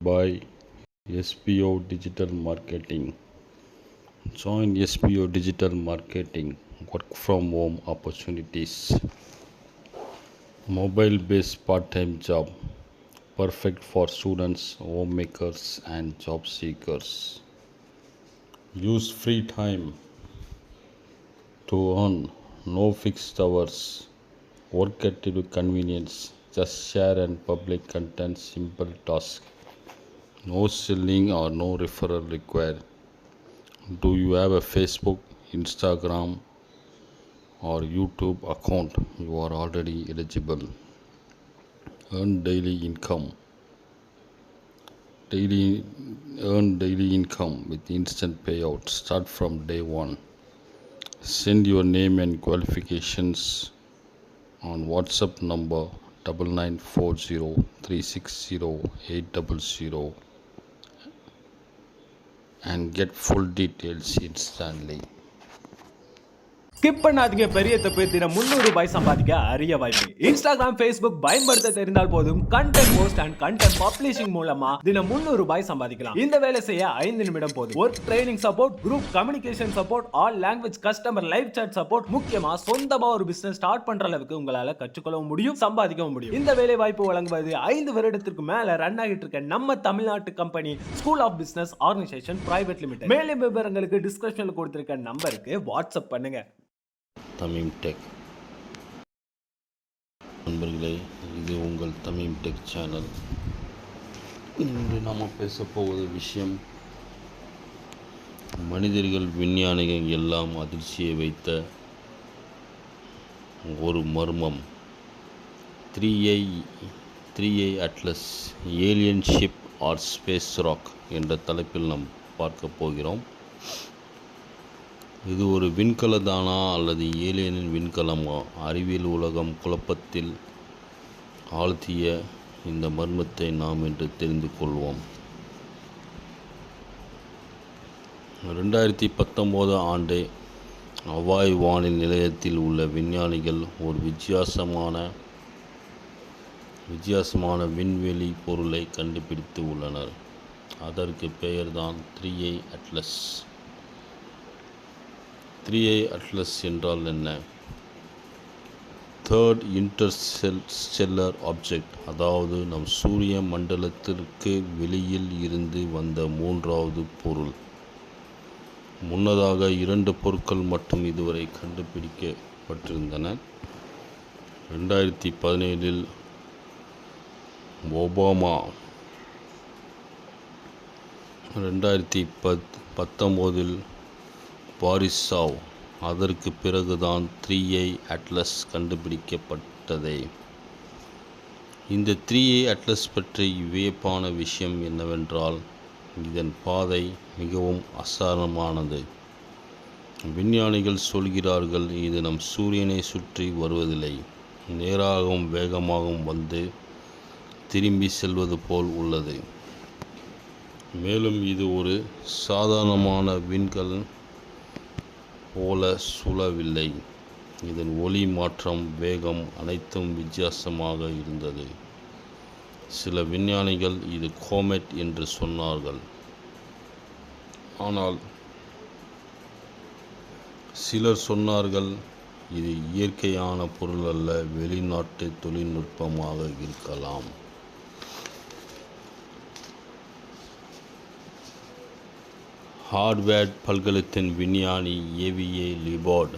by SPO Digital Marketing. Join SPO Digital Marketing work from home opportunities. Mobile based part time job perfect for students, homemakers, and job seekers. Use free time to earn, no fixed hours. Work at your convenience. Just share and public content, simple task. No selling or no referral required. Do you have a Facebook, Instagram, or YouTube account? You are already eligible. Earn daily income. Earn daily income with instant payout. Start from day one. Send your name and qualifications on WhatsApp number 9940360800 and get full details instantly. Skip பண்ணாதீங்க, பெரிய தப்பு. தினம் 300 ரூபாய் சம்பாதிக்க அரிய வாய்ப்பு. Instagram, Facebook பயன்படுத்த தெரிந்தால் போதும். Content post and content publishing மூலமா தினம் 300 ரூபாய் சம்பாதிக்கலாம். இந்த வேலை செய்ய 5 நிமிடம் போதும். Work training support, group communication support, all language customer live chat support, முக்கியமா சொந்தமா ஒரு பிசினஸ் ஸ்டார்ட் பண்ற அளவுக்கு உங்களால கற்றுக்கொள்ளவும் முடியும், சம்பாதிக்கவும் முடியும். இந்த வேலை வாய்ப்பு வழங்குவது 5 வருடத்திற்கு மேல ரன் ஆகிட்டு இருக்க நம்ம தமிழ்நாட்டு company school of business organisation private limited. மேலும் விவரங்களுக்கு டிஸ்கிரிப்ஷன்ல கொடுத்திருக்க நம்பருக்கு வாட்ஸ்அப் பண்ணுங்க. தமிம் டெக் நண்பர்களே, இது உங்கள் தமிம் டெக் சேனல். இன்று நாம் பேசப்போவது விஷயம் மனிதர்கள் விஞ்ஞானிகள் எல்லாம் அதிர்ச்சியை வைத்த ஒரு மர்மம். 3i Atlas alien ship or space rock என்ற தலைப்பில் நாம் பார்க்க போகிறோம். இது ஒரு விண்கலதானா அல்லது ஏலியனின் விண்கலமா? அறிவியல் உலகம் குழப்பத்தில் ஆழ்த்திய இந்த மர்மத்தை நாம் இன்று தெரிந்து கொள்வோம். 2019 ஆண்டு ஹவாய் வானில் நிலையத்தில் உள்ள விஞ்ஞானிகள் ஒரு வித்தியாசமான விண்வெளி பொருளை கண்டுபிடித்து உள்ளனர். அதற்கு பெயர்தான் 3i அட்லஸ். 3i அட்லஸ் என்றால் என்ன? தேர்ட் இன்டர்ஸ்டெல்லர் ஆப்ஜெக்ட், அதாவது நம் சூரிய மண்டலத்திற்கு வெளியில் இருந்து வந்த 3வது பொருள். முன்னதாக 2 பொருட்கள் மட்டும் இதுவரை கண்டுபிடிக்கப்பட்டிருந்தன. 2017 ஒபாமா, 2019 பாரிசாவ், அதற்கு பிறகுதான் 3i அட்லஸ் கண்டுபிடிக்கப்பட்டதே. இந்த 3i அட்லஸ் பற்றி வியப்பான விஷயம் என்னவென்றால் இதன் பாதை மிகவும் அசாதாரணமானது. விஞ்ஞானிகள் சொல்கிறார்கள் இது நம் சூரியனை சுற்றி வருவதில்லை, நேராகவும் வேகமாகவும் வந்து திரும்பி செல்வது போல் உள்ளது. மேலும் இது ஒரு சாதாரணமான விண்கலம் போல சுழலவில்லை. இதன் ஒளி மாற்றம், வேகம் அனைத்தும் வித்தியாசமாக இருந்தது. சில விஞ்ஞானிகள் இது கோமெட் என்று சொன்னார்கள். ஆனால் சிலர் சொன்னார்கள் இது இயற்கையான பொருள் அல்ல, வெளிநாட்டு தொழில்நுட்பமாக இருக்கலாம். ஹார்வர்ட் பல்கலைத்தின் விஞ்ஞானி ஏவிஏ லிபார்ட்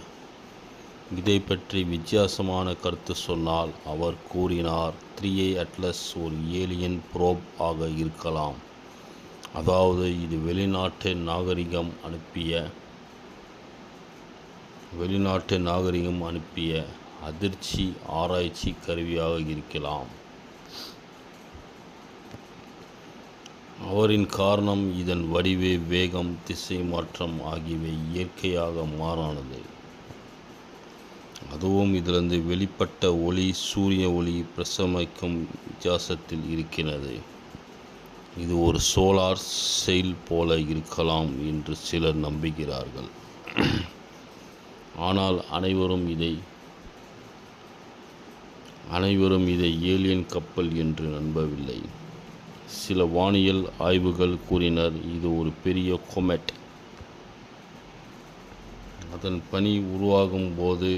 இதை பற்றி வித்தியாசமான கருத்து சொன்னால் அவர் கூறினார் 3i அட்லஸ் ஒரு ஏலியன் ப்ரோப் ஆக இருக்கலாம். அதாவது இது வெளிநாட்டு நாகரிகம் அனுப்பிய அதிர்ச்சி ஆராய்ச்சி கருவியாக இருக்கலாம். அவரின் காரணம் இதன் வடிவே, வேகம், திசை மாற்றம் ஆகியவை இயற்கையாக மாறானது. அதுவும் இதிலிருந்து வெளிப்பட்ட ஒளி சூரிய ஒளி பிரசமிக்கும் வித்தியாசத்தில் இருக்கிறது. இது ஒரு சோலார் செல் போல இருக்கலாம் என்று சிலர் நம்புகிறார்கள். ஆனால் அனைவரும் இதை ஏலியன் கப்பல் என்று நம்பவில்லை. சில வானியல் ஆய்வுகள் கூறினர் இது ஒரு பெரிய கொமெட். அதன் பனி உருவாகும் போது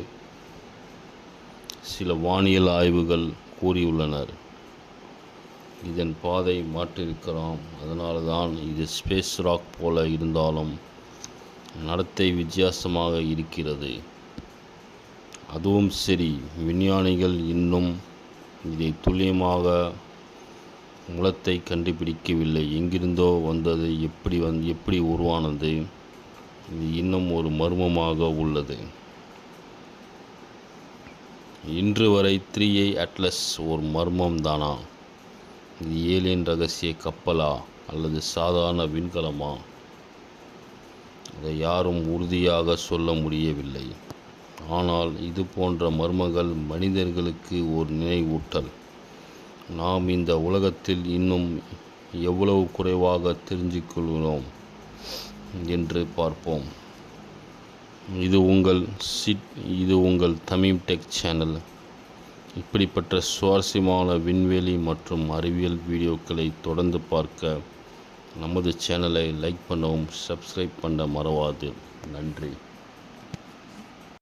சில வானியல் ஆய்வுகள் கூறியுள்ளனர் இதன் பாதை மாற்றிருக்கலாம். அதனால தான் இது ஸ்பேஸ் ராக் போல இருந்தாலும் நடத்தை வித்தியாசமாக இருக்கிறது. அதுவும் சரி, விஞ்ஞானிகள் இன்னும் இதை துல்லியமாக மூலத்தை கண்டுபிடிக்கவில்லை. எங்கிருந்தோ வந்தது, எப்படி உருவானது, இது இன்னும் ஒரு மர்மமாக உள்ளது. இன்று வரை 3i அட்லஸ் ஒரு மர்மம் தானா? இது ஏலியன் ரகசிய கப்பலா அல்லது சாதாரண விண்கலமா? அதை யாரும் உறுதியாக சொல்ல முடியவில்லை. ஆனால் இது போன்ற மர்மங்கள் மனிதர்களுக்கு ஒரு நினைவூட்டல். நாம் இந்த உலகத்தில் இன்னும் எவ்வளவு குறைவாக தெரிஞ்சுக்கொள்கிறோம் என்று பார்ப்போம். இது உங்கள் தமிழ் டெக் சேனல். இப்படிப்பட்ட சுவாரஸ்யமான விண்வெளி மற்றும் அறிவியல் வீடியோக்களை தொடர்ந்து பார்க்க நமது சேனலை லைக் பண்ணவும் சப்ஸ்கிரைப் பண்ண மறவாது. நன்றி.